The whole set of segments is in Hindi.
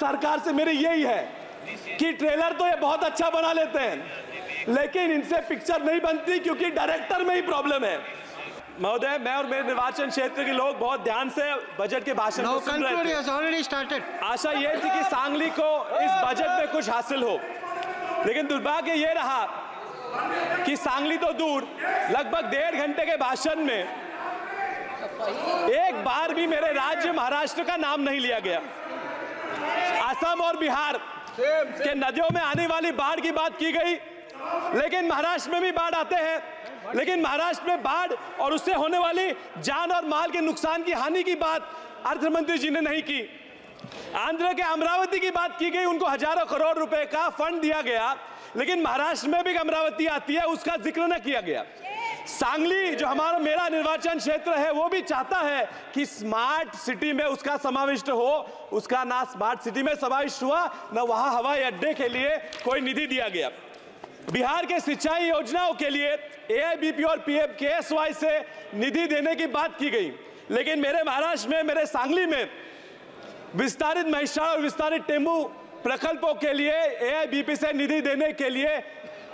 सरकार से मेरी यही है कि ट्रेलर तो ये बहुत अच्छा बना लेते हैं, लेकिन इनसे पिक्चर नहीं बनती क्योंकि डायरेक्टर में ही प्रॉब्लम है। महोदय, मैं और मेरे निर्वाचन क्षेत्र के लोग बहुत ध्यान से बजट के भाषण को सुन रहे थे। आशा ये थी कि सांगली को इस बजट में कुछ हासिल हो, लेकिन दुर्भाग्य ये रहा कि सांगली तो दूर, लगभग 1.5 घंटे के भाषण में एक बार भी मेरे राज्य महाराष्ट्र का नाम नहीं लिया गया। असम और बिहार के नदियों में आने वाली बाढ़ की बात की गई, लेकिन महाराष्ट्र में भी बाढ़ आते हैं, लेकिन महाराष्ट्र में बाढ़ और उससे होने वाली जान और माल के नुकसान की हानि की बात अर्थमंत्री जी ने नहीं की। आंध्र के अमरावती की बात की गई, उनको हजारों करोड़ रुपए का फंड दिया गया, लेकिन महाराष्ट्र में भी अमरावती आती है, उसका जिक्र न किया गया। सांगली जो मेरा निर्वाचन क्षेत्र है, वो भी चाहता है कि स्मार्ट सिटी में उसका समाविष्ट हो, उसका ना स्मार्ट सिटी में समाविष्ट हुआ, न वहां हवाई अड्डे के लिए कोई निधि दिया गया। बिहार के सिंचाई योजनाओं के लिए AIBP और PMKSY से निधि देने की बात की गई, लेकिन मेरे महाराष्ट्र में, मेरे सांगली में विस्तारित महिषार और विस्तारित टेम्बू प्रकल्पों के लिए AIBP से निधि देने के लिए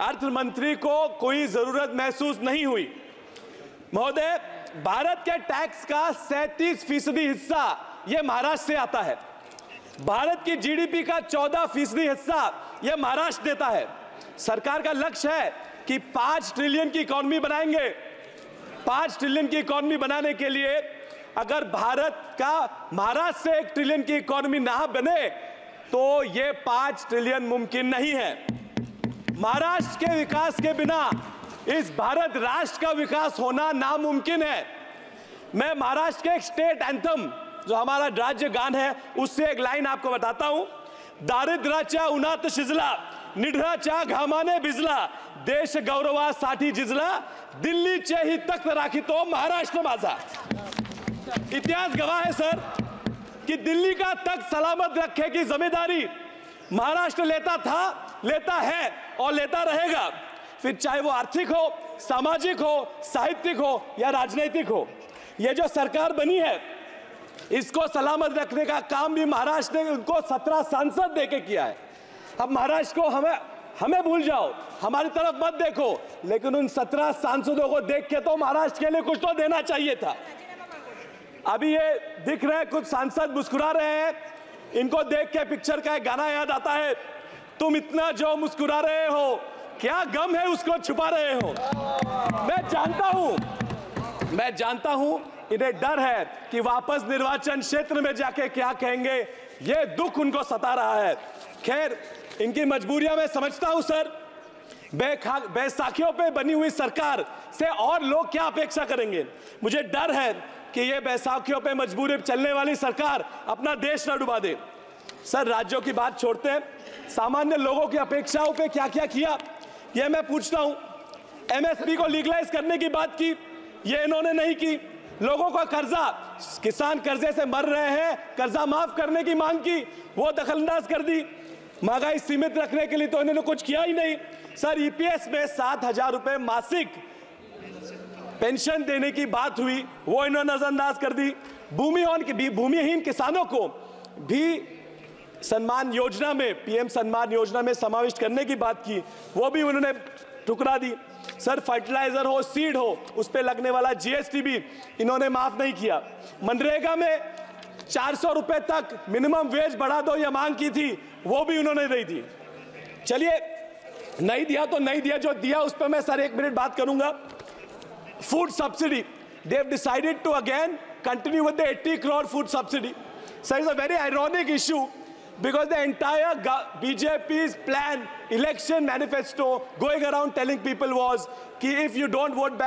अर्थ मंत्री को कोई जरूरत महसूस नहीं हुई। महोदय, भारत के टैक्स का 37% हिस्सा यह महाराष्ट्र से आता है। भारत की GDP का 14% हिस्सा यह महाराष्ट्र देता है। सरकार का लक्ष्य है कि 5 ट्रिलियन की इकोनॉमी बनाएंगे। 5 ट्रिलियन की इकोनॉमी बनाने के लिए अगर भारत का महाराष्ट्र से 1 ट्रिलियन की इकोनॉमी ना बने तो ये 5 ट्रिलियन मुमकिन नहीं है। महाराष्ट्र के विकास के बिना इस भारत राष्ट्र का विकास होना नामुमकिन है। मैं महाराष्ट्र के एक स्टेट एंथम, जो हमारा राज्य गान है, उससे एक लाइन आपको बताता हूं। दारिद्र्याच्या उन्हात शिजला, निढळाच्या घामाने भिजला, देश गौरवासाठी झिजला, दिल्लीचे ही तख्त राखितो महाराष्ट्र माझा। इतिहास गवाह है सर कि दिल्ली का तख्त सलामत रखने की जिम्मेदारी महाराष्ट्र लेता था, लेता है और लेता रहेगा, फिर चाहे वो आर्थिक हो, सामाजिक हो, साहित्यिक हो या राजनीतिक हो। ये जो सरकार बनी है, इसको सलामत रखने का काम भी महाराष्ट्र ने उनको 17 सांसद देके किया है। अब महाराष्ट्र को हमें भूल जाओ, हमारी तरफ मत देखो, लेकिन उन 17 सांसदों को देख के तो महाराष्ट्र के लिए कुछ तो देना चाहिए था। अभी ये दिख रहे हैं कुछ सांसद मुस्कुरा रहे हैं, इनको देख के पिक्चर का एक गाना याद आता है, तुम इतना जो मुस्कुरा रहे हो, क्या गम है उसको छुपा रहे हो। मैं जानता हूं इन्हें डर है कि वापस निर्वाचन क्षेत्र में जाके क्या कहेंगे, ये दुख उनको सता रहा है। खैर, इनकी मजबूरियां मैं समझता हूं सर। बैसाखियों पे बनी हुई सरकार से और लोग क्या अपेक्षा करेंगे। मुझे डर है कि ये बैसाखियों पे मजबूरी चलने वाली सरकार अपना देश न डुबा दे। सर, राज्यों की बात छोड़ते हैं, सामान्य लोगों की अपेक्षाओं पे क्या क्या किया ये मैं पूछता हूं। MSP को लीगलाइज करने की बात की, ये इन्होंने नहीं की। लोगों का कर्जा, किसान कर्जे से मर रहे हैं, कर्जा माफ करने की मांग की, वो दखलंदाज कर दी। महंगाई सीमित रखने के लिए तो इन्होंने कुछ किया ही नहीं। सर, EPS में 7,000 रुपए मासिक पेंशन देने की बात हुई, वो इन्होंने नजरअंदाज कर दी। भूमिहीन किसानों को भी सम्मान योजना में, PM सम्मान योजना में समाविष्ट करने की बात की, वो भी उन्होंने ठुकरा दी। सर, फर्टिलाइजर हो, सीड हो, उस पे लगने वाला GST भी इन्होंने माफ नहीं किया। मनरेगा में 400 रुपए तक मिनिमम वेज बढ़ा दो, यह मांग की थी, वो भी उन्होंने नहीं दी। चलिए, नहीं दिया तो नहीं दिया, जो दिया उस पर मैं सर 1 मिनट बात करूंगा। Food subsidy, they have decided to again continue with the 80 crore food subsidy. So it's a very ironic issue because the entire BJP's plan, election manifesto going around telling people was कि if you don't vote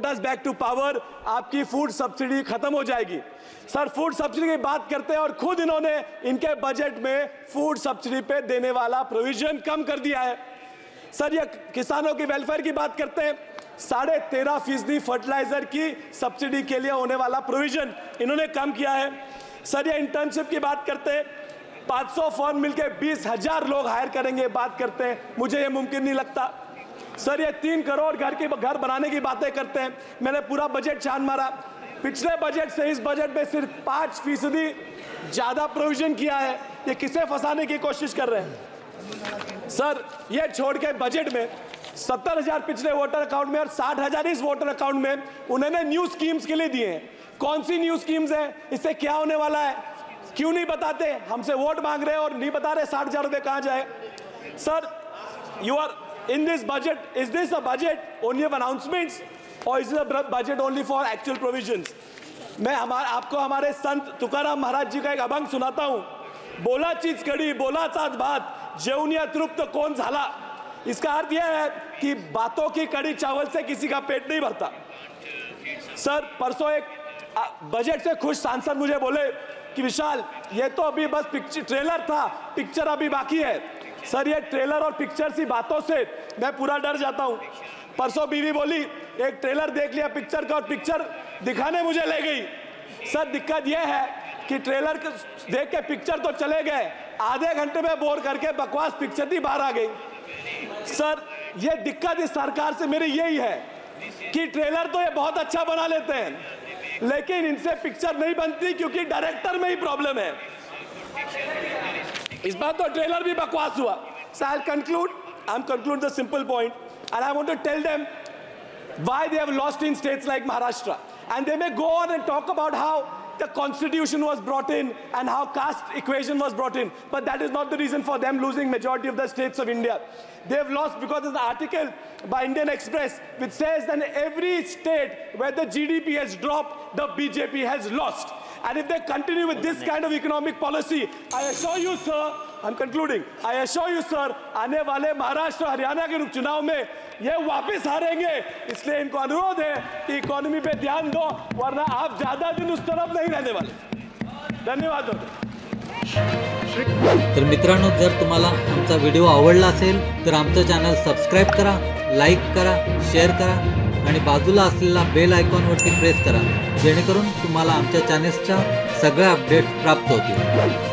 us back to power, आपकी फूड सब्सिडी खत्म हो जाएगी। सर, फूड सब्सिडी की बात करते हैं और खुद इन्होंने इनके बजट में फूड सब्सिडी पे देने वाला प्रोविजन कम कर दिया है। सर, ये किसानों की वेलफेयर की बात करते हैं, 13.5% फर्टिलाइजर की सब्सिडी के लिए होने वाला प्रोविजन इन्होंने कम किया है। सर, ये इंटर्नशिप की बात करते हैं, 500 फर्म मिलकर 20,000 लोग हायर करेंगे, बात करते हैं, मुझे ये मुमकिन नहीं लगता। सर, ये 3 करोड़ घर बनाने की बातें करते हैं। मैंने पूरा बजट छान मारा, पिछले बजट से इस बजट में सिर्फ 5% ज्यादा प्रोविजन किया है। ये किसे फंसाने की कोशिश कर रहे हैं? सर ये छोड़ के बजट में 70,000 पिछले वोटर अकाउंट में और 60,000 इस वोटर अकाउंट में उन्होंने न्यू स्कीम्स के लिए दिए हैं। कौन सी न्यू स्कीम्स है, इससे क्या होने वाला है, क्यों नहीं बताते? हमसे वोट मांग रहे हैं और नहीं बता रहे 60,000 रुपए कहां जाए। Sir you are in this budget, is this a budget only of announcements और is a budget only for actual provisions? मैं आपको हमारे संत तुकाराम महाराज जी का एक अभंग सुनाता हूं। बोला चीज कड़ी बोला सात बात, जेवनिया तृप्त कौन झाला। इसका अर्थ यह है कि बातों की कड़ी चावल से किसी का पेट नहीं भरता। सर परसों एक बजट से खुश सांसद मुझे बोले कि विशाल ये तो अभी बस पिक्चर ट्रेलर था, पिक्चर अभी बाकी है। सर ये ट्रेलर और पिक्चर सी बातों से मैं पूरा डर जाता हूं। परसों बीवी बोली एक ट्रेलर देख लिया पिक्चर का और पिक्चर दिखाने मुझे ले गई। सर दिक्कत यह है कि ट्रेलर देख के पिक्चर तो चले गए, आधे घंटे में बोर करके बकवास पिक्चर ही बाहर आ गई। सर ये दिक्कत इस सरकार से मेरी यही है कि ट्रेलर तो ये बहुत अच्छा बना लेते हैं लेकिन इनसे पिक्चर नहीं बनती क्योंकि डायरेक्टर में ही प्रॉब्लम है। इस बार तो ट्रेलर भी बकवास हुआ। So I'll conclude the simple point and I want to tell them why they have lost in states like Maharashtra, and they may go on and talk about how the constitution was brought in and how caste equation was brought in, but that is not the reason for them losing majority of the states of India. They have lost because there's an article by Indian Express which says that in every state where the GDP has dropped, the BJP has lost. And if they continue with this kind of economic policy, I assure you, sir, I'm concluding, I assure you, sir, आने वाले महाराष्ट्र हरियाणा के चुनाव में ये वापस हारेंगे। इसलिए इनको अनुरोध है कि इकोनॉमी पे ध्यान दो, वरना आप ज्यादा दिन उस तरफ नहीं रहने वाले। धन्यवाद। तर मित्रांनो, जर तुम्हाला आमचा व्हिडिओ आवडला असेल तर आमचं चॅनल सबस्क्राइब करा, लाईक करा, शेअर करा आणि बाजूला असलेला बेल आयकॉनवरती प्रेस करा, जेणेकरून तुम्हाला आमच्या चॅनलच्या सगळ्या अपडेट प्राप्त होतील।